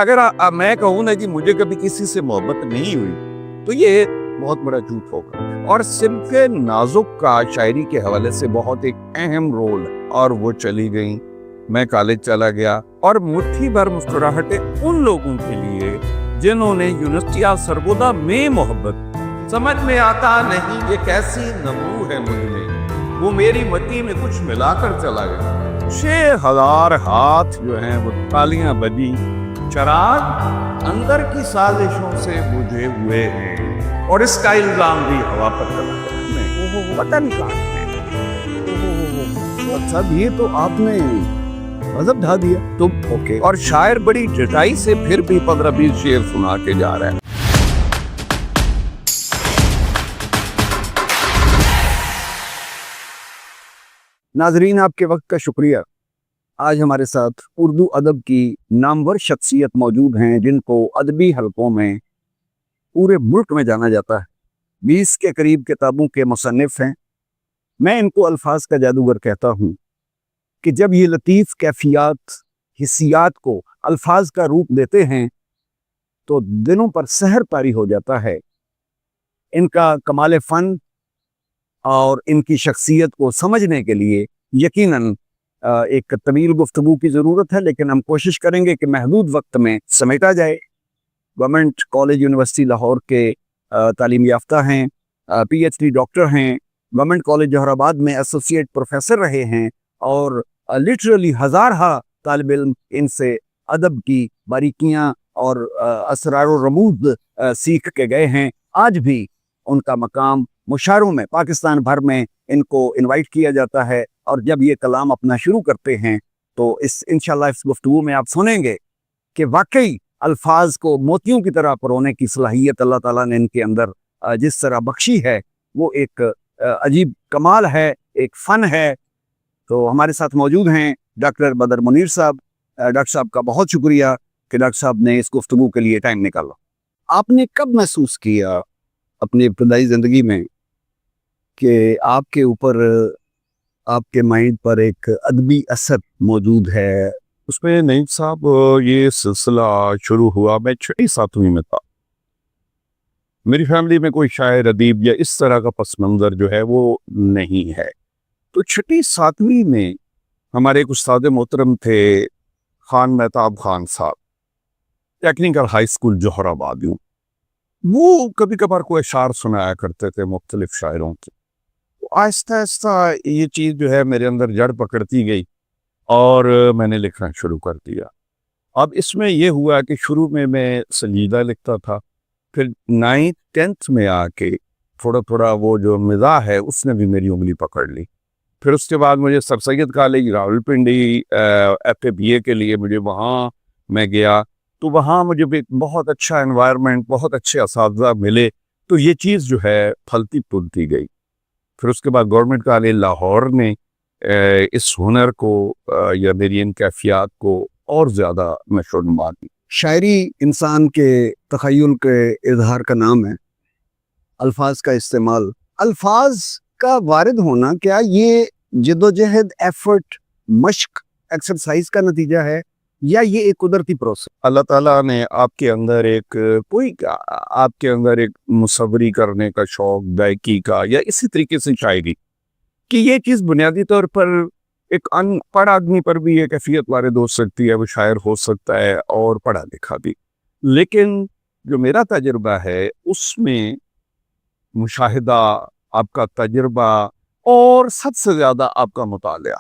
اگر میں کہوں نا کہ مجھے کبھی کسی سے محبت نہیں ہوئی تو یہ بہت بڑا جھوٹ ہوگا. اور صنف نازک کا شاعری کے حوالے سے بہت ایک اہم رول اور وہ چلی گئیں. میں کالج چلا گیا اور مٹھی بھر مسکراہٹیں ان لوگوں کے لیے جنہوں نے یونیورسٹی آف سرگودا میں محبت. سمجھ میں آتا نہیں یہ کیسی نمو ہے مجھ میں، وہ میری مٹی میں کچھ ملا کر چلا گیا. 6000 ہاتھ جو ہیں وہ تالیاں بجی، چراغ اندر کی سازشوں سے بجھے ہوئے ہیں، اور اس کا الزام بھی ہوا پر چلا گیا. پتہ نہیں کہاں صاحب یہ تو آپ نے مذہب ڈھا دیا. تم اوکے. اور شاعر بڑی ڈٹائی سے پھر بھی 15-20 شعر سنا کے جا رہا ہے. ناظرین آپ کے وقت کا شکریہ. آج ہمارے ساتھ اردو ادب کی نامور شخصیت موجود ہیں جن کو ادبی حلقوں میں پورے ملک میں جانا جاتا ہے. 20 کے قریب کتابوں کے مصنف ہیں. میں ان کو الفاظ کا جادوگر کہتا ہوں کہ جب یہ لطیف کیفیات حسیات کو الفاظ کا روپ دیتے ہیں تو دلوں پر سحر طاری ہو جاتا ہے. ان کا کمال فن اور ان کی شخصیت کو سمجھنے کے لیے یقیناً ایک طویل گفتگو کی ضرورت ہے، لیکن ہم کوشش کریں گے کہ محدود وقت میں سمیٹا جائے. گورنمنٹ کالج یونیورسٹی لاہور کے تعلیم یافتہ ہیں، پی ایچ ڈی ڈاکٹر ہیں، گورنمنٹ کالج جوہر آباد میں ایسوسیٹ پروفیسر رہے ہیں، اور لٹرلی ہزارہ طالب علم ان سے ادب کی باریکیاں اور اسرار و رموز سیکھ کے گئے ہیں. آج بھی ان کا مقام مشاعروں میں پاکستان بھر میں ان کو انوائٹ کیا جاتا ہے، اور جب یہ کلام اپنا شروع کرتے ہیں تو انشاءاللہ اس گفتگو میں آپ سنیں گے کہ واقعی الفاظ کو موتیوں کی طرح پرونے کی صلاحیت اللہ تعالیٰ نے ان کے اندر جس طرح بخشی ہے وہ ایک عجیب کمال ہے، ایک فن ہے. تو ہمارے ساتھ موجود ہیں ڈاکٹر بدر منیر صاحب. ڈاکٹر صاحب کا بہت شکریہ کہ ڈاکٹر صاحب نے اس گفتگو کے لیے ٹائم نکالا. آپ نے کب محسوس کیا اپنی ابتدائی زندگی میں کہ آپ کے اوپر، آپ کے مائنڈ پر ایک ادبی اثر موجود ہے؟ اس میں نعیم صاحب یہ سلسلہ شروع ہوا میں 6-7ویں میں تھا. میری فیملی میں کوئی شاعر ادیب یا اس طرح کا پس منظر جو ہے وہ نہیں ہے. تو 6-7ویں میں ہمارے ایک استاد محترم تھے خان مہتاب خان صاحب، ٹیکنیکل ہائی اسکول جوہر آباد. وہ کبھی کبھار کوئی اشعار سنایا کرتے تھے مختلف شاعروں کے. آہستہ آہستہ یہ چیز جو ہے میرے اندر جڑ پکڑتی گئی اور میں نے لکھنا شروع کر دیا. اب اس میں یہ ہوا کہ شروع میں سنجیدہ لکھتا تھا، پھر 9th-10th میں آ کے تھوڑا تھوڑا وہ جو مزاح ہے اس نے بھی میری انگلی پکڑ لی. پھر اس کے بعد مجھے سر سید کالج راولپنڈی FA BA کے لیے مجھے وہاں میں گیا، تو وہاں مجھے بھی بہت اچھا انوائرمنٹ، بہت اچھے اساتذہ ملے، تو یہ چیز جو ہے پھلتی پھولتی گئی. پھر اس کے بعد گورنمنٹ کالج لاہور نے اس ہنر کو یا میری ان کیفیات کو اور زیادہ نشو و نما دی. شاعری انسان کے تخیل کے اظہار کا نام ہے. الفاظ کا استعمال، الفاظ کا وارد ہونا، کیا یہ جدوجہد، ایفرٹ، مشق، ایکسرسائز کا نتیجہ ہے یا یہ ایک قدرتی پروسیس؟ اللہ تعالیٰ نے آپ کے اندر ایک مصوری کرنے کا شوق، گائکی کا، یا اسی طریقے سے شاعری کہ یہ چیز بنیادی طور پر ایک ان پڑھ آدمی پر بھی یہ کیفیت وارد ہو سکتی ہے، وہ شاعر ہو سکتا ہے اور پڑھا لکھا بھی. لیکن جو میرا تجربہ ہے اس میں مشاہدہ، آپ کا تجربہ اور سب سے زیادہ آپ کا مطالعہ،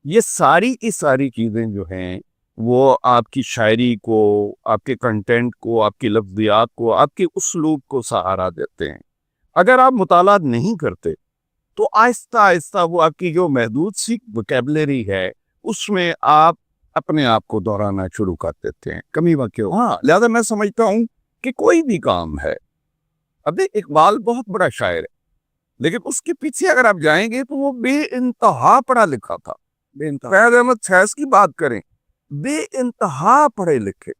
یہ ساری کی ساری چیزیں جو ہیں وہ آپ کی شاعری کو، آپ کے کنٹینٹ کو، آپ کی لفظیات کو، آپ کے اسلوب کو سہارا دیتے ہیں. اگر آپ مطالعہ نہیں کرتے تو آہستہ آہستہ وہ آپ کی جو محدود سی وکیبلری ہے اس میں آپ اپنے آپ کو دہرانا شروع کر دیتے ہیں. کمی واقع ہو. ہاں، لہذا میں سمجھتا ہوں کہ کوئی بھی کام ہے، اب اقبال بہت بڑا شاعر ہے لیکن اس کے پیچھے اگر آپ جائیں گے تو وہ بے انتہا پڑھا لکھا تھا. فیض احمد فیض کی بات کریں، بے انتہا پڑھے لکھے،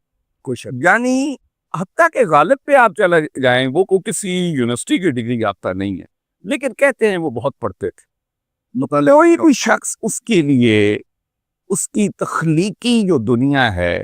یعنی حتیٰ کہ غالب پہ آپ چلے جائیں، وہ کسی یونیورسٹی کی ڈگری یافتہ نہیں ہے لیکن کہتے ہیں وہ بہت پڑھتے تھے. کوئی شخص اس کے لیے اس کی تخلیقی جو دنیا ہے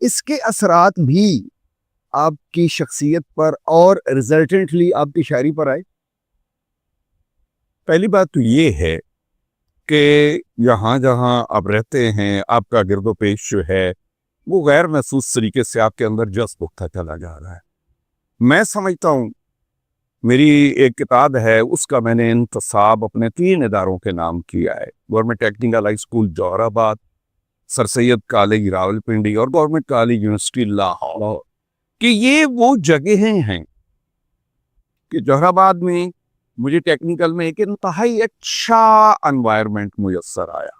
اس کے اثرات بھی آپ کی شخصیت پر اور ریزلٹنٹلی آپ کی شاعری پر آئے؟ پہلی بات تو یہ ہے کہ یہاں جہاں آپ رہتے ہیں آپ کا گرد و پیش جو ہے وہ غیر محسوس طریقے سے آپ کے اندر جذب ہوتا چلا جا رہا ہے. میں سمجھتا ہوں میری ایک کتاب ہے اس کا میں نے انتصاب اپنے 3 اداروں کے نام کیا ہے. گورنمنٹ ٹیکنیکل ہائی اسکول جوہر آباد، سر سید کالج راولپنڈی اور گورنمنٹ کالج یونیورسٹی لاہور، کہ یہ وہ جگہیں ہیں کہ جوہر آباد میں مجھے ٹیکنیکل میں ایک انتہائی اچھا انوائرمنٹ میسر آیا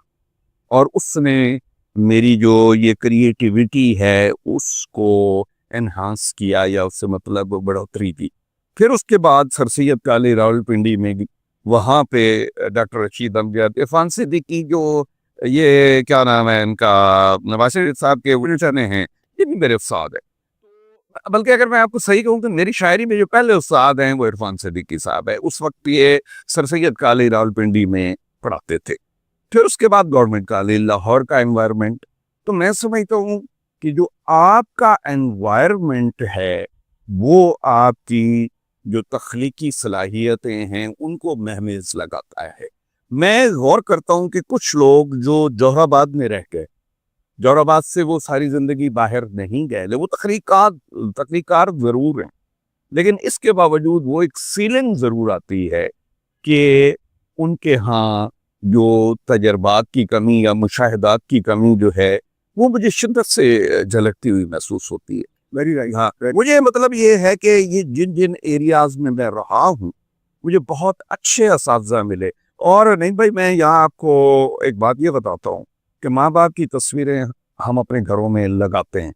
اور اس نے میری جو یہ کریٹیوٹی ہے اس کو انہانس کیا یا اس سے مطلب بڑھوتری دی. پھر اس کے بعد سر سید کالج راولپنڈی میں وہاں پہ ڈاکٹر رشید امجد، عرفان صدیقی جو یہ کیا نام ہے ان کا نواز شریف صاحب کے ولٹنے ہیں، یہ بھی میرے استاد ہیں. بلکہ اگر میں آپ کو صحیح کہوں تو میری شاعری میں جو پہلے استاد ہیں وہ عرفان صدیقی صاحب ہے. اس وقت یہ سر سید کالج راولپنڈی میں پڑھاتے تھے. پھر اس کے بعد گورنمنٹ کالج لاہور کا انوائرمنٹ. تو میں سمجھتا ہوں کہ جو آپ کا انوائرمنٹ ہے وہ آپ کی جو تخلیقی صلاحیتیں ہیں ان کو مہمیز لگاتا ہے. میں غور کرتا ہوں کہ کچھ لوگ جو جوہر آباد میں رہ گئے، جوہر آباد سے وہ ساری زندگی باہر نہیں گئے، وہ تخلیقار ضرور ہیں، لیکن اس کے باوجود وہ ایک فیلنگ ضرور آتی ہے کہ ان کے ہاں جو تجربات کی کمی یا مشاہدات کی کمی جو ہے وہ مجھے شدت سے جھلکتی ہوئی محسوس ہوتی ہے. Very right. ہاں، مجھے مطلب یہ ہے کہ یہ جن ایریاز میں میں رہا ہوں مجھے بہت اچھے اساتذہ ملے. اور نہیں بھائی، میں یہاں آپ کو ایک بات یہ بتاتا ہوں کہ ماں باپ کی تصویریں ہم اپنے گھروں میں لگاتے ہیں.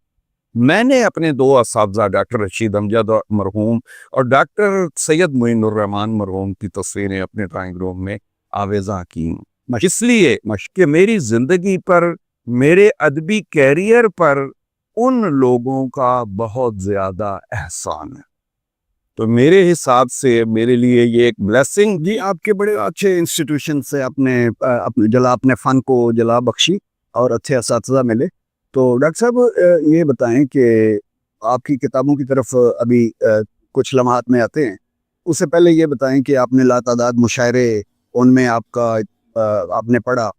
میں نے اپنے 2 اساتذہ ڈاکٹر رشید امجد مرحوم اور ڈاکٹر سید معین الرحمان مرحوم کی تصویریں اپنے ڈرائنگ روم میں آویزاں کی، اس لیے کہ میری زندگی پر، میرے ادبی کیریئر پر ان لوگوں کا بہت زیادہ احسان ہے. تو میرے حساب سے میرے لیے یہ ایک بلیسنگ. جی، آپ کے بڑے اچھے انسٹیٹیوشن سے اپنے فن کو جلا بخشی اور اچھے اساتذہ ملے. تو ڈاکٹر صاحب یہ بتائیں کہ آپ کی کتابوں کی طرف ابھی کچھ لمحات میں آتے ہیں. اس سے پہلے یہ بتائیں کہ آپ نے لاتعداد مشاعرے ان میں آپ نے پڑھا.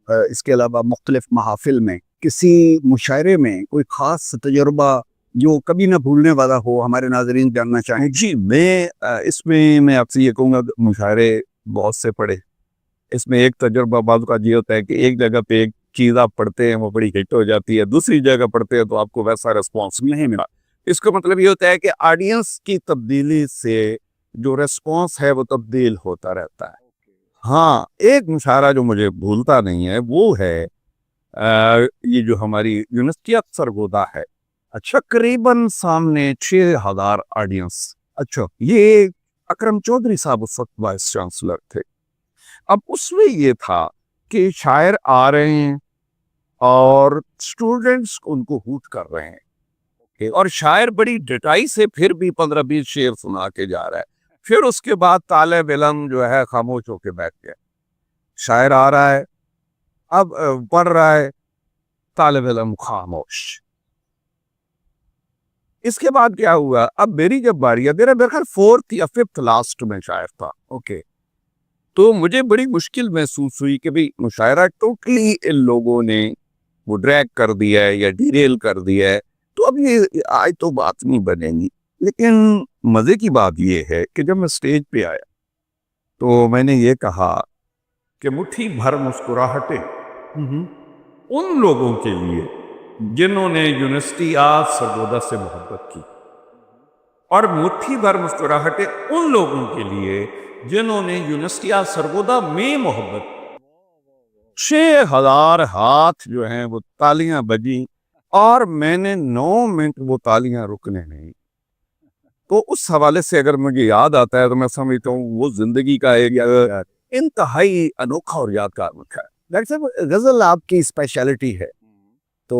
اس کے علاوہ مختلف محافل میں کسی مشاعرے میں کوئی خاص تجربہ جو کبھی نہ بھولنے والا ہو، ہمارے ناظرین جاننا چاہیں؟ جی، میں آپ سے یہ کہوں گا کہ مشاعرے بہت سے پڑھے. اس میں ایک تجربہ بعض کا یہ ہوتا ہے کہ ایک جگہ پہ ایک چیز آپ پڑھتے ہیں وہ بڑی ہٹ ہو جاتی ہے، دوسری جگہ پڑھتے ہیں تو آپ کو ویسا رسپانس نہیں ملا. اس کا مطلب یہ ہوتا ہے کہ آڈینس کی تبدیلی سے جو رسپانس ہے وہ تبدیل ہوتا رہتا ہے. ہاں، ایک مشاعرہ جو مجھے بھولتا نہیں ہے وہ ہے یہ جو ہماری یونیورسٹی سرگودا ہے. اچھا، تقریباً سامنے 6000 آڈینس. اچھا، یہ اکرم چودھری صاحب اس وقت وائس چانسلر تھے. اب اس میں یہ تھا کہ شاعر آ رہے ہیں اور اسٹوڈنٹس ان کو ہوٹ کر رہے ہیں اور شاعر بڑی ڈٹائی سے پھر بھی 15-20 شعر سنا کے جا رہا ہے. پھر اس کے بعد طالب علم جو ہے خاموش ہو کے بیٹھ گیا. شاعر آ رہا ہے، اب پڑھ رہا ہے، طالب علم خاموش. اس کے بعد کیا ہوا؟ اب میری جب باری ہے، میرا خیال 4th یا 5th لاسٹ میں شاعر تھا. اوکے، تو مجھے بڑی مشکل محسوس ہوئی کہ بھئی مشاعرہ ٹوٹلی ان لوگوں نے وہ ڈریگ کر دیا ہے یا ڈیریل کر دیا ہے، تو اب یہ آج تو بات نہیں بنے گی. لیکن مزے کی بات یہ ہے کہ جب میں سٹیج پہ آیا تو میں نے یہ کہا کہ مٹھی بھر مسکراہٹیں ان لوگوں کے لیے جنہوں نے یونیورسٹی سرگودا سے محبت کی، اور مٹھی بھر مسکراہٹیں ان لوگوں کے لیے جنہوں نے یونیورسٹی سرگودا میں محبت کی. 6000 ہاتھ جو ہیں وہ تالیاں بجیں اور میں نے 9 منٹ وہ تالیاں رکنے نہیں. تو اس حوالے سے اگر مجھے یاد آتا ہے تو میں سمجھتا ہوں وہ زندگی کا ایک انتہائی انوکھا اور یادگار موقع ہے. ڈاکٹر صاحب، غزل آپ کی اسپیشلٹی ہے، تو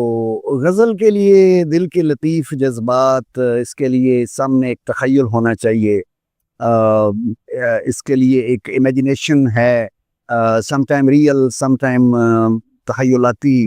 غزل کے لیے دل کے لطیف جذبات، اس کے لیے سامنے ایک تخیل ہونا چاہیے، اس کے لیے ایک امیجنیشن ہے، some time real, some time تخیلاتی.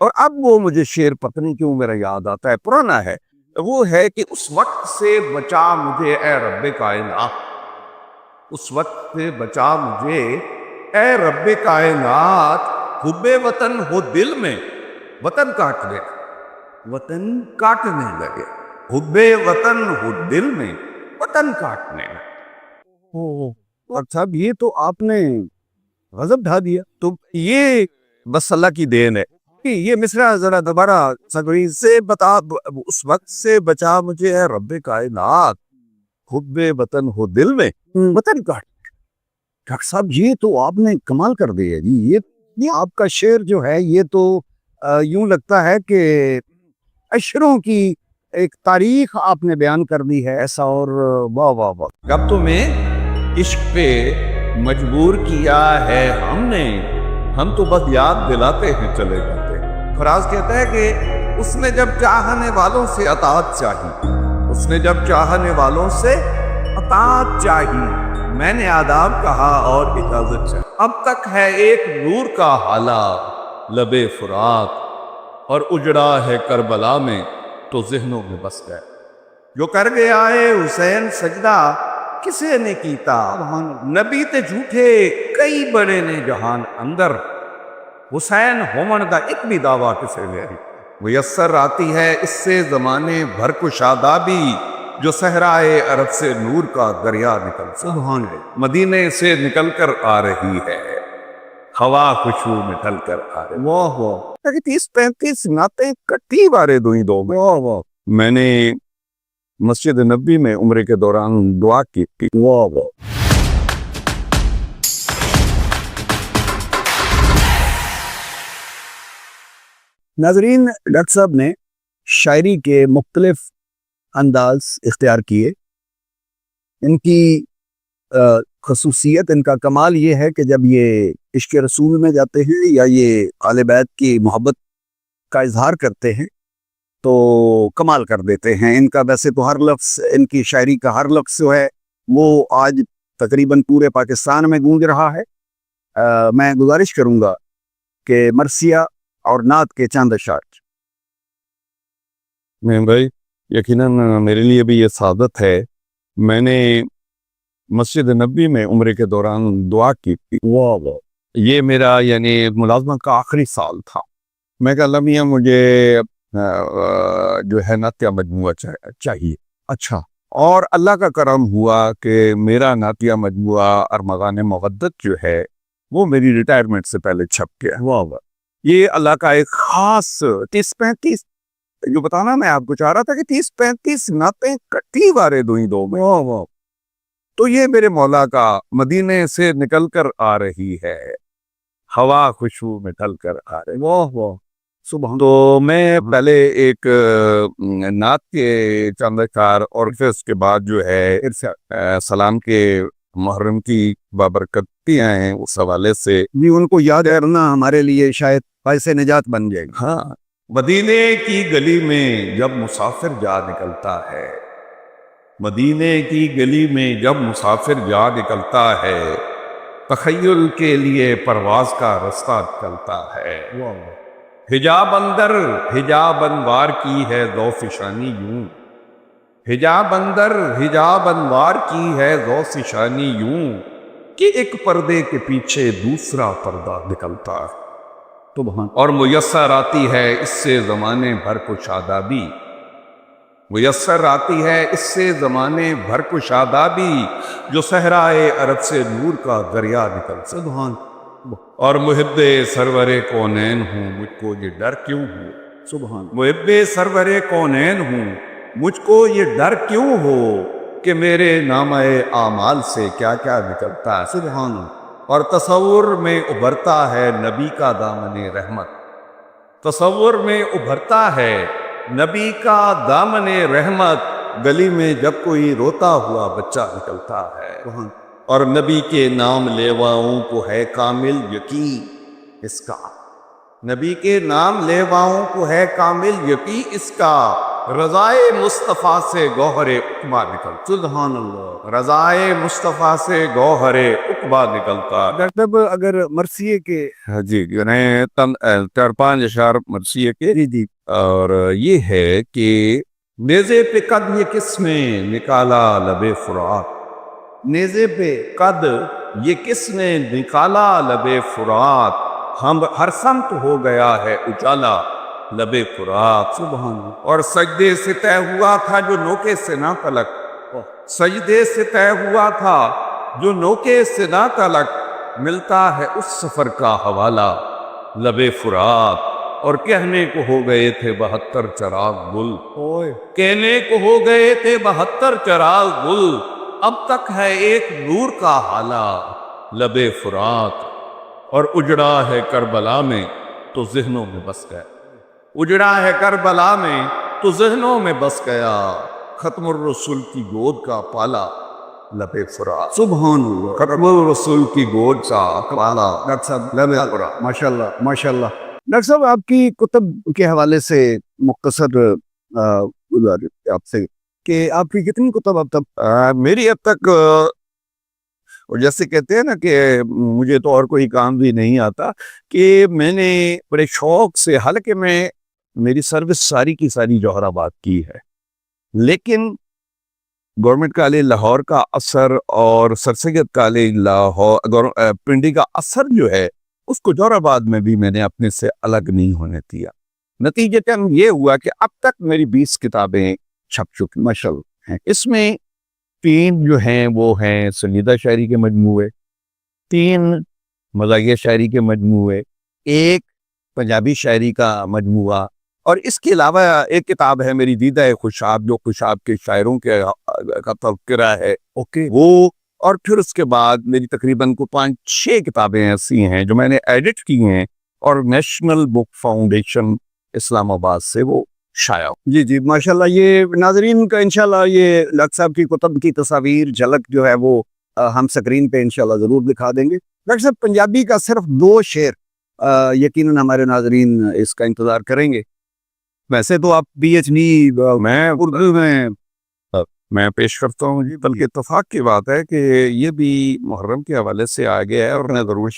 اور اب وہ مجھے شعر پتہ نہیں کیوں میرا یاد آتا ہے، پرانا ہے، وہ ہے کہ اس وقت سے بچا مجھے اے رب کائنات، اس وقت سے بچا مجھے اے رب کائنات، حب وطن ہو دل میں وطن کاٹنے وطن کاٹنے لگے، حب وطن ہو دل میں وطن کاٹنے لگے۔ اور صاحب یہ تو آپ نے غضب ڈھا دیا، تو یہ بس اللہ کی دین ہے۔ یہ مصرع ذرا دوبارہ سگوی سے بتا، اس وقت سے بچا مجھے اے رب کائنات، حب وطن ہو دل میں وطن کاٹ۔ ڈاکٹر صاحب یہ تو آپ نے کمال کر دیا جی، یہ آپ کا شعر جو ہے یہ تو یوں لگتا ہے کہ اشروں کی ایک تاریخ آپ نے بیان کر دی ہے ایسا، اور واہ واہ واہ۔ کب تمہیں عشق پہ مجبور کیا ہے ہم نے، ہم تو بس یاد دلاتے ہیں چلے جاتے۔ فراز کہتا ہے کہ اس نے جب چاہنے والوں سے اطاعت چاہی، اس نے جب چاہنے والوں سے اطاعت چاہی، میں نے آداب کہا اور اجازت چاہی۔ اب تک ہے ایک نور کا حالہ لب فرات، اور اجڑا ہے کربلا میں تو ذہنوں میں بس گئے۔ جو کر گیا ہے حسین سجدہ کسے نے کیتا، نبی تے جھوٹے کئی بڑے نے جہان اندر، حسین ہومن دا ایک بھی دعویٰ کسے نے میسر آتی ہے اس سے زمانے بھر کو شادابی، جو صحرائے عرب سے نور کا دریا نکل سبحان مدینے سے نکل کر آ رہی ہے، ہوا خوشبو میں ڈھل کر آ رہی ہے۔ واہ واہ، 30-35 نعتیں کٹی بارے دو میں۔ واہ واہ، میں نے مسجد نبی میں عمرے کے دوران دعا کی تھی۔ واہ واہ۔ ناظرین، ڈاکٹر صاحب نے شاعری کے مختلف انداز اختیار کیے۔ ان کی خصوصیت، ان کا کمال یہ ہے کہ جب یہ عشق رسول میں جاتے ہیں یا یہ آل بیت کی محبت کا اظہار کرتے ہیں تو کمال کر دیتے ہیں۔ ان کا ویسے تو ہر لفظ، ان کی شاعری کا ہر لفظ جو ہے وہ آج تقریباً پورے پاکستان میں گونج رہا ہے۔ میں گزارش کروں گا کہ مرثیہ اور نعت کے چند اشعار۔ میں بھائی یقیناً میرے لیے بھی یہ سعادت ہے، میں نے مسجد نبی میں عمرے کے دوران دعا کی تھی۔ واہ واہ، یہ میرا یعنی ملازمت کا آخری سال تھا۔ میں کہا اللہ میاں مجھے جو ہے نعتیہ مجموعہ چاہیے۔ اچھا، اور اللہ کا کرم ہوا کہ میرا نعتیہ مجموعہ ارمغان مغدد جو ہے وہ میری ریٹائرمنٹ سے پہلے چھپ گیا۔ واہ واہ، یہ اللہ کا ایک خاص 30-35 جو بتانا میں آپ کو چاہ رہا تھا کہ 30-35 نعتیں کٹی بارے دو میں۔ واہ واہ، تو یہ میرے مولا کا مدینے سے نکل کر آ رہی ہے، ہوا خوشبو میں ڈھل کر آ رہی ہے۔ واہ واہ، سبحان۔ تو میں پہلے ایک نعت کے چند اشعار اور پھر اس کے بعد جو ہے سلام کے محرم کی بابرکتیاں ہیں اس حوالے سے جی، ان کو یاد کرنا ہمارے لیے شاید باعث نجات بن جائے گا۔ ہاں، مدینے کی گلی میں جب مسافر جا نکلتا ہے، مدینے کی گلی میں جب مسافر جا نکلتا ہے، تخیل کے لیے پرواز کا رستہ نکلتا ہے۔ حجاب اندر حجاب انوار کی ہے ذوف شانی یوں، حجاب اندر حجاب انوار کی ہے ذوف شانی یوں، کہ ایک پردے کے پیچھے دوسرا پردہ نکلتا ہے، سبحان۔ اور میسر آتی ہے اس سے زمانے بھر کو شادابی، میسر آتی ہے اس سے زمانے بھر کو شادابی، جو صحرائے عرب سے نور کا دریا نکلتا ہے۔ سبحان، اور محب سرور کونین ہوں، مجھ کو یہ ڈر کیوں ہو، سبحان، محب سرور کونین ہوں، مجھ کو یہ ڈر کیوں ہو، کہ میرے نامہ اعمال سے کیا کیا نکلتا ہے۔ سبحان۔ اور تصور میں ابھرتا ہے نبی کا دامن رحمت، تصور میں ابھرتا ہے نبی کا دامن رحمت، گلی میں جب کوئی روتا ہوا بچہ نکلتا ہے، سبحان، اور نبی کے نام لیواؤں کو ہے کامل یقین اس کا، نبی کے نام لیواؤں کو ہے کامل یقین اس کا، رضائے مصطفیٰ سے گوہر عقبہ نکلتا. سبحان اللہ. رضائے مصطفیٰ سے گوہر عقبہ نکلتا. ڈاکٹر صاحب اگر مرثیے کے جی یعنی 4-5 اشعار مرثیے کے. جی جی اور یہ ہے کہ نیزے پہ قد یہ کس نے نکالا لب فرات. نیزے پہ قد یہ کس نے نکالا لب فرات. ہم ہر سمت ہو گیا ہے اجالا لب فرات. سبحان اللہ. اور سجدے سے طے ہوا تھا جو نوکے سے نہ تلک. سجدے سے طے ہوا تھا جو نوکے سے نہ تلک. ملتا ہے اس سفر کا حوالہ لب فرات. اور کہنے کو ہو گئے تھے 72 چراغ گل. اوئے کہنے کو ہو گئے تھے 72 چراغ گل. اب تک ہے ایک نور کا حالہ لب فرات. اور اجڑا ہے کربلا میں تو ذہنوں میں بس گیا. اجڑا ہے کربلا میں تو ذہنوں میں بس گیا. ختم الرسول کی گود کا پالا لب فرات. سبحان اللہ. ختم الرسول کی گود کا پالا ڈاکٹر صاحب لب فرات. ماشاء اللہ ماشاء اللہ. ڈاکٹر صاحب آپ کی کتب کے حوالے سے مختصر گزارش آپ سے کہ آپ کی کتنی کتب اب تک؟ میری اب تک اور جیسے کہتے ہیں نا کہ مجھے تو اور کوئی کام بھی نہیں آتا کہ میں نے بڑے شوق سے، حالانکہ میں میری سروس ساری کی ساری جوہر آباد کی ہے، لیکن گورنمنٹ کالج لاہور کا اثر اور سر سید کالج لاہور پنڈی کا اثر جو ہے اس کو جوہر آباد میں بھی میں نے اپنے سے الگ نہیں ہونے دیا. نتیجتاً یہ ہوا کہ اب تک میری 20 کتابیں چھپ چکی ماشاءاللہ ہیں. اس میں 3 جو ہیں وہ ہیں سنجیدہ شاعری کے مجموعے، 3 مزاحیہ شاعری کے مجموعے، 1 پنجابی شاعری کا مجموعہ، اور اس کے علاوہ ایک کتاب ہے میری دیدہ خوشاب جو خوشاب کے شاعروں کا تذکرہ ہے وہ. اور پھر اس کے بعد میری تقریباً کو 5-6 کتابیں ایسی ہیں جو میں نے ایڈٹ کی ہیں اور نیشنل بک فاؤنڈیشن اسلام آباد سے وہ شائع. جی جی ماشاءاللہ. یہ ناظرین کا انشاءاللہ یہ ڈاکٹر صاحب کی کتب کی تصاویر جھلک جو ہے وہ ہم سکرین پہ انشاءاللہ ضرور دکھا دیں گے. ڈاکٹر صاحب پنجابی کا صرف 2 شعر یقیناً ہمارے ناظرین اس کا انتظار کریں گے. ویسے تو آپ پی ایچ ڈی میں اردو میں پیش کرتا ہوں جی، بلکہ اتفاق کی بات ہے کہ یہ بھی محرم کے حوالے سے آ گیا ہے اور میں ضرور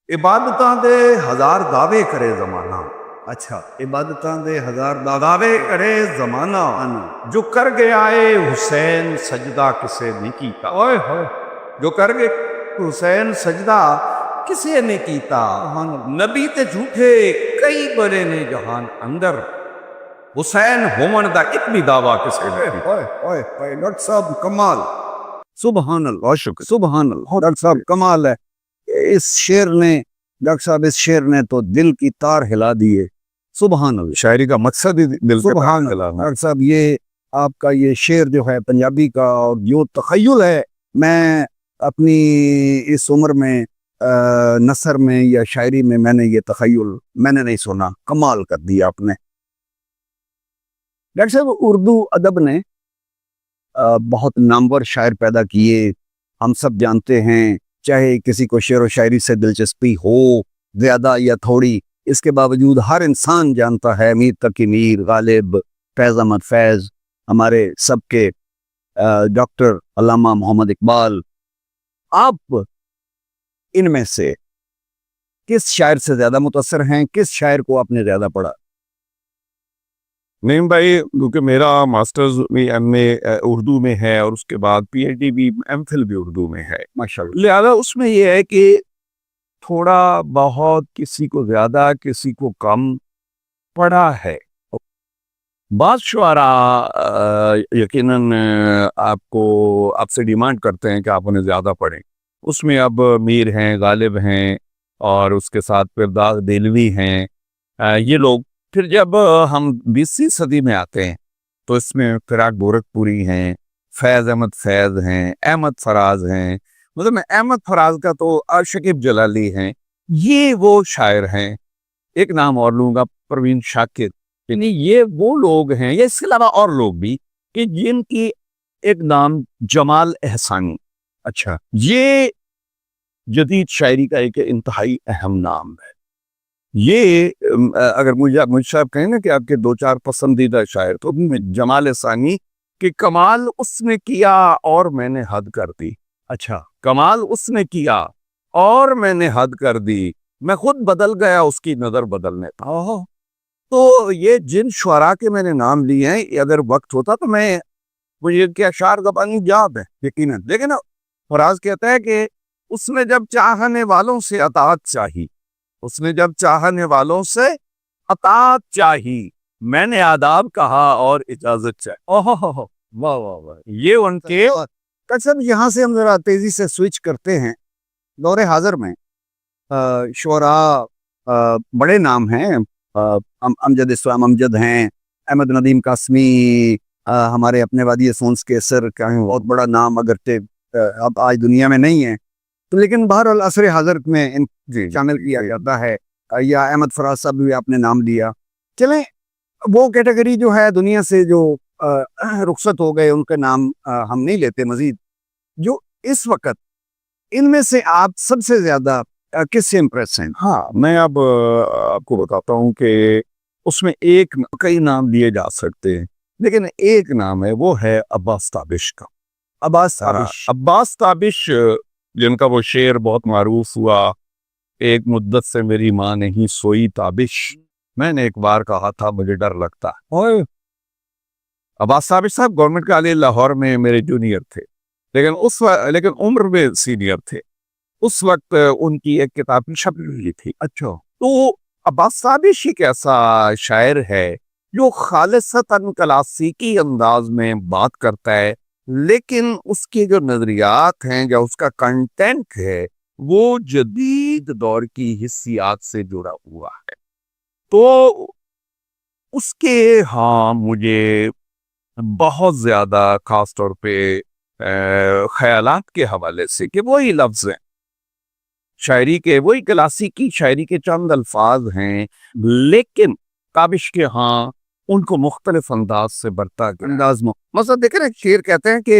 عبادتاں دے ہزار دعوے کرے زمانہ. اچھا عبادتاں دے ہزار دعوے کرے زمانہ جو کر گیا اے حسین سجدہ کسے نہیں کیتا. اوئے ہوئے جو کر گئے حسین سجدہ کسے نے کیتا. نبی تے جھوٹے کئی بڑے نے جہان اندر، حسین ہومن دا ایک بھی دعویٰ کسے نے کیتا. ڈاکٹر صاحب کمال. سبحان اللہ شکر. سبحان اللہ. ڈاکٹر صاحب کمال ہے. اس شعر نے ڈاکٹر صاحب اس شعر نے تو دل کی تار ہلا دیے. سبحان اللہ. شاعری کا مقصد ہی دل سے سبحان اللہ. ڈاکٹر صاحب یہ آپ کا یہ شعر جو ہے پنجابی کا اور جو تخیل ہے، میں اپنی اس عمر میں نثر میں یا شاعری میں نے یہ تخیل میں نے نہیں سنا. کمال کر دیا آپ نے. ڈاکٹر صاحب اردو ادب نے بہت نامور شاعر پیدا کیے. ہم سب جانتے ہیں، چاہے کسی کو شعر و شاعری سے دلچسپی ہو زیادہ یا تھوڑی، اس کے باوجود ہر انسان جانتا ہے میر تقی میر، غالب، فیض احمد فیض، ہمارے سب کے ڈاکٹر علامہ محمد اقبال. آپ ان میں سے کس شاعر سے زیادہ متاثر ہیں؟ کس شاعر کو آپ نے زیادہ پڑھا؟ نہیں بھائی، کیونکہ میرا ماسٹرز بھی ایم اے اردو میں ہے اور اس کے بعد پی ایچ ڈی بھی ایم فل بھی اردو میں ہے ماشاءاللہ. لہذا اس میں یہ ہے کہ تھوڑا بہت کسی کو زیادہ کسی کو کم پڑھا ہے. بعض شعراء یقیناً آپ سے ڈیمانڈ کرتے ہیں کہ آپ انہیں زیادہ پڑھیں. اس میں اب میر ہیں، غالب ہیں، اور اس کے ساتھ پھر داغ دہلوی ہیں. یہ لوگ پھر جب ہم 20ویں صدی میں آتے ہیں تو اس میں فراق گورکھپوری ہیں، فیض احمد فیض ہیں، احمد فراز ہیں. مطلب میں احمد فراز کا تو شکیب جلالی ہیں. یہ وہ شاعر ہیں. ایک نام اور لوں گا، پروین شاکر. یعنی یہ وہ لوگ ہیں، یا اس کے علاوہ اور لوگ بھی، کہ جن کی ایک نام جمال احسانی. اچھا. یہ جدید شاعری کا ایک انتہائی اہم نام ہے. یہ اگر مجھ سے آپ کہیں نا کہ آپ کے دو چار پسندیدہ شاعر تو جمال ثانی کہ کمال اس نے کیا اور میں نے حد کر دی. اچھا, کمال اس نے کیا اور میں نے حد کر دی, میں خود بدل گیا اس کی نظر بدلنے پر. تو یہ جن شعراء کے میں نے نام لیے ہیں, اگر وقت ہوتا تو مجھے ان کے اشعار زبانی یاد ہے یقیناً. لیکن فراز کہتا ہے کہ اس نے جب چاہنے والوں سے اطاعت چاہی, اس نے جب چاہنے والوں سے اطاعت چاہی, میں نے آداب کہا اور اجازت چاہی. واہ واہ واہ, یہ ان کے. سب یہاں سے ہم ذرا تیزی سے سوئچ کرتے ہیں. دور حاضر میں شعراء بڑے نام ہیں. امجد اسلام امجد ہیں, احمد ندیم قاسمی, ہمارے اپنے وادی سونس کے سر کا بہت بڑا نام, اگرچہ اب آج دنیا میں نہیں ہے تو لیکن بہرحال عصر حاضر میں ان شامل کیا جاتا ہے. یا احمد فراز صاحب بھی آپ نے نام لیا. چلیں وہ کیٹیگری جو ہے دنیا سے جو رخصت ہو گئے ان کے نام ہم نہیں لیتے مزید. جو اس وقت ان میں سے آپ سب سے زیادہ کس سے امپریس ہیں؟ ہاں, میں اب آپ کو بتاتا ہوں کہ اس میں کئی نام لیے جا سکتے ہیں, لیکن ایک نام ہے, وہ ہے عباس تابش کا. عباس تابش جن کا وہ شعر بہت معروف ہوا, ایک مدت سے میری ماں نہیں سوئی تابش, میں نے ایک بار کہا تھا مجھے ڈر لگتا ہے. عباس تابش صاحب گورنمنٹ کالج لاہور میں میرے جونیئر تھے, لیکن عمر میں سینئر تھے. اس وقت ان کی ایک کتاب چھپی ہوئی تھی. اچھا, تو عباس تابش ایک ایسا شاعر ہے جو خالصتاً کلاسیکی انداز میں بات کرتا ہے, لیکن اس کے جو نظریات ہیں یا اس کا کنٹینٹ ہے وہ جدید دور کی حسیات سے جڑا ہوا ہے. تو اس کے مجھے بہت زیادہ خاص طور پہ خیالات کے حوالے سے کہ وہی لفظ ہیں شاعری کے, وہی کلاسیکی شاعری کے چند الفاظ ہیں, لیکن تابش کے ان کو مختلف انداز سے برتا گیا. مثلا دیکھیں ایک شعر کہتے ہیں کہ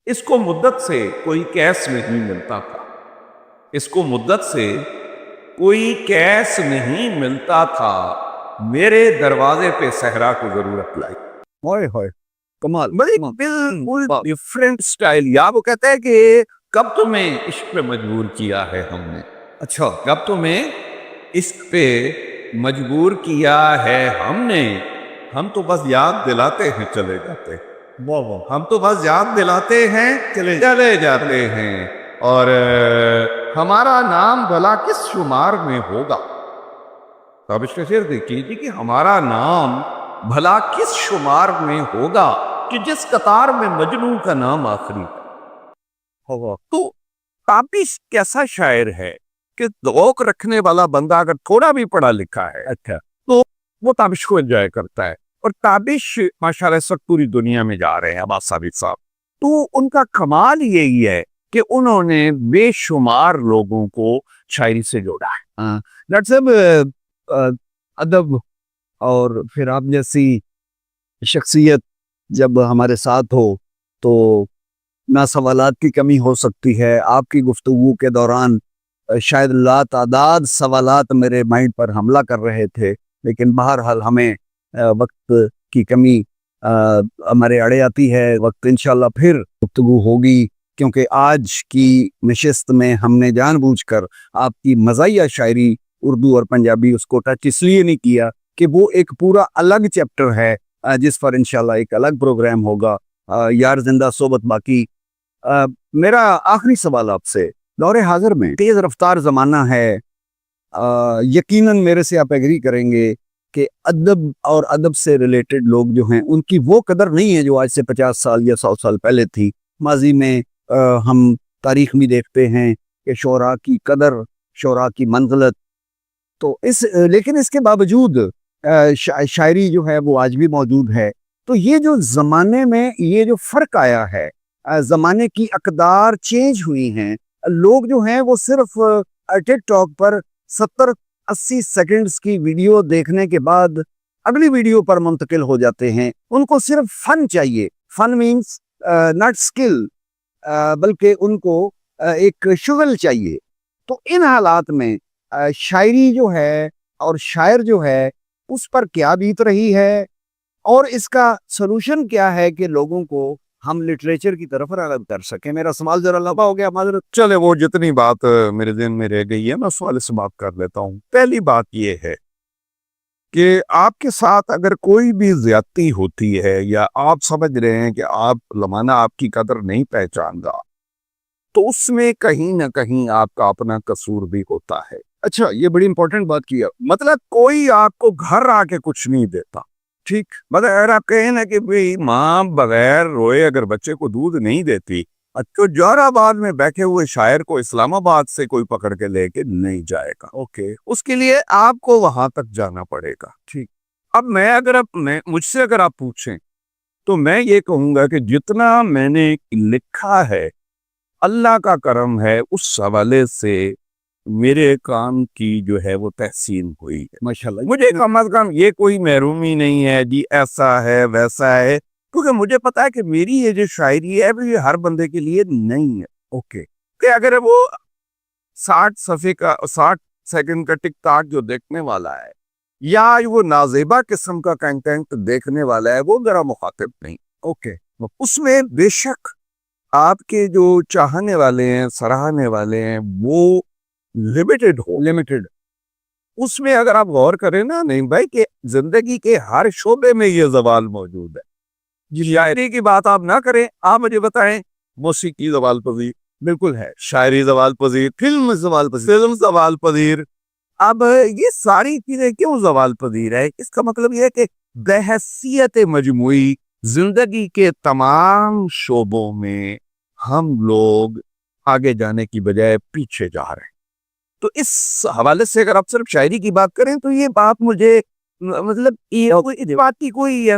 اس کو مدت سے کوئی کیس نہیں ملتا تھا, اس کو مدت سے کوئی کیس نہیں ملتا تھا, میرے دروازے پہ صحرا کو ضرورت لائی. ہوئے ہوئے کمال. بالکل ڈیفرنٹ سٹائل. یا وہ کہتا ہے کہ کب تمہیں عشق پہ مجبور کیا ہے ہم نے, اچھا, کب تمہیں عشق پہ مجبور کیا ہے ہم نے, ہم تو بس یاد دلاتے ہیں چلے جاتے, ہم تو بس یاد دلاتے ہیں چلے جاتے ہیں, اور ہمارا نام بھلا کس شمار میں ہوگا. تابش کا شعر دیکھیے کہ ہمارا نام بھلا کس شمار میں ہوگا کہ جس قطار میں مجنوں کا نام آخری ہے. تو تابش کیسا شاعر ہے کہ ذوق رکھنے والا بندہ اگر تھوڑا بھی پڑھا لکھا ہے اچھا, تو وہ تابش کو انجوائے کرتا ہے. اور تابش ماشاءاللہ اس وقت پوری دنیا میں جا رہے ہیں عباس تابش صاحب. تو ان کا کمال یہی ہے کہ انہوں نے بے شمار لوگوں کو شاعری سے جوڑا ہے. ڈاکٹر صاحب ادب اور پھر آپ جیسی شخصیت جب ہمارے ساتھ ہو تو نہ سوالات کی کمی ہو سکتی ہے. آپ کی گفتگو کے دوران شاید لاتعداد سوالات میرے مائنڈ پر حملہ کر رہے تھے, لیکن بہرحال ہمیں وقت کی کمی ہمارے اڑے آتی ہے. وقت انشاءاللہ پھر گفتگو ہوگی, کیونکہ آج کی نشست میں ہم نے جان بوجھ کر آپ کی مزاحیہ شاعری اردو اور پنجابی اس کو ٹچ اس لیے نہیں کیا کہ وہ ایک پورا الگ چیپٹر ہے جس پر انشاءاللہ ایک الگ پروگرام ہوگا. یار زندہ صحبت باقی. میرا آخری سوال آپ سے, دور حاضر میں تیز رفتار زمانہ ہے, یقیناً میرے سے آپ ایگری کریں گے کہ ادب اور ادب سے ریلیٹڈ لوگ جو ہیں ان کی وہ قدر نہیں ہے جو آج سے 50 سال یا 100 سال پہلے تھی. ماضی میں ہم تاریخ بھی دیکھتے ہیں کہ شعراء کی قدر, شعراء کی منزلت, تو لیکن اس کے باوجود شاعری جو ہے وہ آج بھی موجود ہے. تو یہ جو زمانے میں یہ جو فرق آیا ہے, زمانے کی اقدار چینج ہوئی ہیں, لوگ جو ہیں وہ صرف ٹک ٹاک پر 70-80 سیکنڈز کی ویڈیو دیکھنے کے بعد اگلی ویڈیو پر منتقل ہو جاتے ہیں. ان کو صرف فن چاہیے. فن مینس ناٹ اسکل, بلکہ ان کو ایک شغل چاہیے. تو ان حالات میں شاعری جو ہے اور شاعر جو ہے اس پر کیا بیت رہی ہے اور اس کا سلوشن کیا ہے کہ لوگوں کو ہم لٹریچر کی طرف راغب کر سکیں. میرا سوال ذرا لمبا ہو گیا معذرت. چلے وہ جتنی بات میرے ذہن میں رہ گئی ہے میں سوال سے بات کر لیتا ہوں. پہلی بات یہ ہے کہ آپ کے ساتھ اگر کوئی بھی زیادتی ہوتی ہے یا آپ سمجھ رہے ہیں کہ آپ زمانہ آپ کی قدر نہیں پہچان رہا تو اس میں کہیں نہ کہیں آپ کا اپنا قصور بھی ہوتا ہے. اچھا یہ بڑی امپورٹنٹ بات کی ہے. مطلب کوئی آپ کو گھر آ کے کچھ نہیں دیتا. ٹھیک مگر اگر آپ کہیں نا کہ بھئی ماں بغیر روئے اگر بچے کو دودھ نہیں دیتی تو جوہر آباد میں بیٹھے ہوئے شاعر کو اسلام آباد سے کوئی پکڑ کے لے کے نہیں جائے گا. اوکے اس کے لیے آپ کو وہاں تک جانا پڑے گا. ٹھیک اب مجھ سے اگر آپ پوچھیں تو میں یہ کہوں گا کہ جتنا میں نے لکھا ہے اللہ کا کرم ہے اس حوالے سے میرے کام کی جو ہے وہ تحسین ہوئی ہے. ماشاءاللہ. مجھے کم از کم یہ کوئی محرومی نہیں ہے جی ایسا ہے ویسا ہے کیونکہ مجھے پتا ہے کہ میری یہ جو شاعری ہے یہ ہر بندے کے لیے نہیں ہے. اوکے کہ اگر وہ 60 سیکنڈ کا ٹک ٹاک جو دیکھنے والا ہے یا وہ نازیبا قسم کا کنٹینٹ دیکھنے والا ہے وہ ذرا مخاطب نہیں. اوکے اس میں بے شک آپ کے جو چاہنے والے ہیں سراہنے والے ہیں وہ لمیٹڈ اس میں اگر آپ غور کریں نا نہیں بھائی کہ زندگی کے ہر شعبے میں یہ زوال موجود ہے. شاعری کی بات آپ نہ کریں آپ مجھے بتائیں موسیقی زوال پذیر بالکل ہے. شاعری زوال پذیر فلم زوال پذیر. اب یہ ساری چیزیں کیوں زوال پذیر ہے؟ اس کا مطلب یہ ہے کہ بحیثیت مجموعی زندگی کے تمام شعبوں میں ہم لوگ آگے جانے کی بجائے پیچھے جا رہے ہیں. تو اس حوالے سے اگر آپ صرف شاعری کی بات کریں تو یہ بات مجھے مطلب اس بات کی کوئی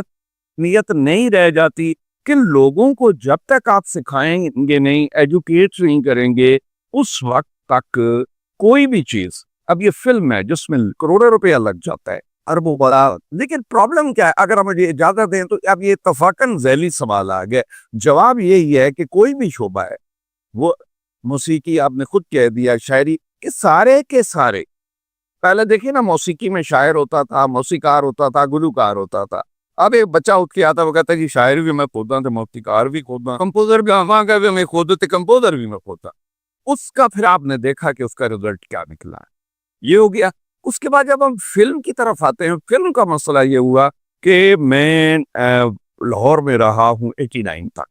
نیت نہیں رہ جاتی کہ لوگوں کو جب تک آپ سکھائیں گے نہیں ایجوکیٹ نہیں کریں گے اس وقت تک کوئی بھی چیز. اب یہ فلم ہے جس میں کروڑوں روپیہ لگ جاتا ہے اربوں بڑا. لیکن پرابلم کیا ہے اگر آپ مجھے اجازت دیں تو اب یہ اتفاقاً ذیلی سوال آ گیا. جواب یہی ہے کہ کوئی بھی شعبہ ہے وہ موسیقی آپ نے خود کہہ دیا شاعری کہ سارے کے سارے پہلے دیکھیں نا موسیقی میں شاعر ہوتا تھا موسیقار ہوتا تھا گلوکار ہوتا تھا. اب ایک بچہ اٹھ کے آتا وہ کہتا ہے جی شاعر بھی میں کھودا تو موسیقار بھی کھودا کمپوزر بھی وہاں کا بھی میں کھودا تو کمپوزر بھی میں کھودا. اس کا پھر آپ نے دیکھا کہ اس کا رزلٹ کیا نکلا ہے. یہ ہو گیا. اس کے بعد جب ہم فلم کی طرف آتے ہیں فلم کا مسئلہ یہ ہوا کہ میں لاہور میں رہا ہوں 89 تک.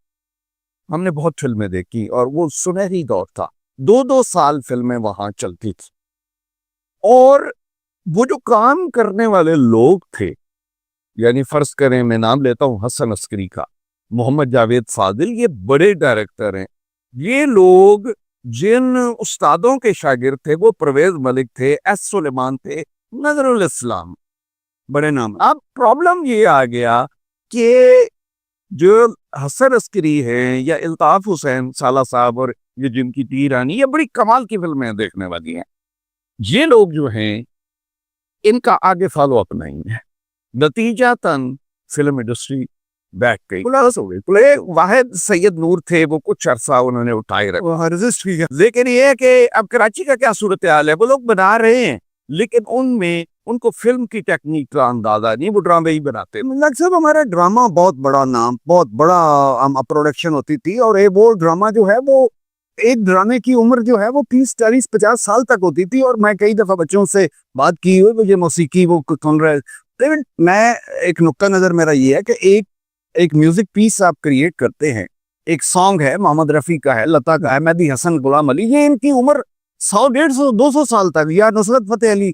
ہم نے بہت فلمیں دیکھی اور وہ سنہری دور تھا. 2 سال فلمیں وہاں چلتی تھی اور وہ جو کام کرنے والے لوگ تھے یعنی فرض کریں میں نام لیتا ہوں حسن عسکری کا محمد جاوید فاضل یہ بڑے ڈائریکٹر ہیں. یہ لوگ جن استادوں کے شاگرد تھے وہ پرویز ملک تھے ایس سلیمان تھے نظر الاسلام بڑے نام. اب پرابلم یہ آ گیا کہ جو حسن عسکری ہیں یا الطاف حسین سالہ صاحب اور یہ جن کی ٹی رانی یہ بڑی کمال کی فلمیں دیکھنے والی ہیں. یہ لوگ جو ہیں ان کا آگے فالو اپ نہیں ہے. نتیجہ تن فلم انڈسٹری بیٹھ گئی کلاس ہو گئی. واحد سید نور تھے وہ کچھ عرصہ انہوں نے اٹھائے رکھا. لیکن یہ ہے کہ اب کراچی کا کیا صورتحال ہے وہ لوگ بنا رہے ہیں لیکن ان کو فلم کی ٹیکنیک کا اندازہ نہیں وہ ڈرامے ہی بناتے. صاحب ہمارا ڈرامہ بہت بڑا نام بہت بڑا پروڈکشن ہوتی تھی اور وہ ڈرامہ جو ہے وہ ایک ڈرامے کی عمر جو ہے وہ 30 40 50 سال تک ہوتی تھی. اور میں کئی دفعہ بچوں سے بات کی ہوئی مجھے موسیقی وہ سن رہے. لیکن میں ایک نقطہ نظر میرا یہ ہے کہ ایک میوزک پیس آپ کریٹ کرتے ہیں. ایک سانگ ہے محمد رفیع کا ہے لتا کا ہے مہدی حسن غلام علی یہ ان کی عمر 100 150 200 سال تک یا نصرت فتح علی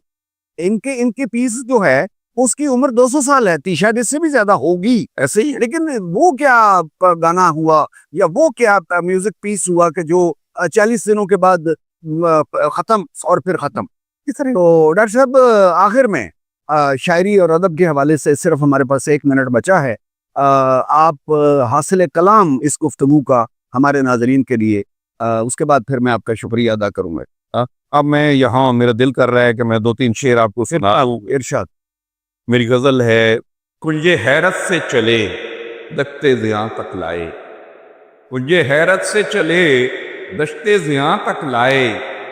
ان کے پیس جو ہے اس کی عمر 200 سال ہے. تیشا اس سے بھی زیادہ ہوگی ایسے ہی. لیکن وہ کیا گانا ہوا یا وہ کیا میوزک پیس ہوا کہ جو 40 دنوں کے بعد ختم اور پھر ختم. تو ڈاکٹر صاحب آخر میں شاعری اور ادب کے حوالے سے صرف ہمارے پاس 1 منٹ بچا ہے. آپ حاصل کلام اس گفتگو کا ہمارے ناظرین کے لیے اس کے بعد پھر میں آپ کا شکریہ ادا کروں گا. اب میں یہاں میرا دل کر رہا ہے کہ میں 2-3 شعر آپ کو سناؤں. ارشاد. میری غزل ہے کنجے حیرت سے چلے دشتے زیاں تک لائے. کنجے حیرت سے چلے دشتے زیاں تک لائے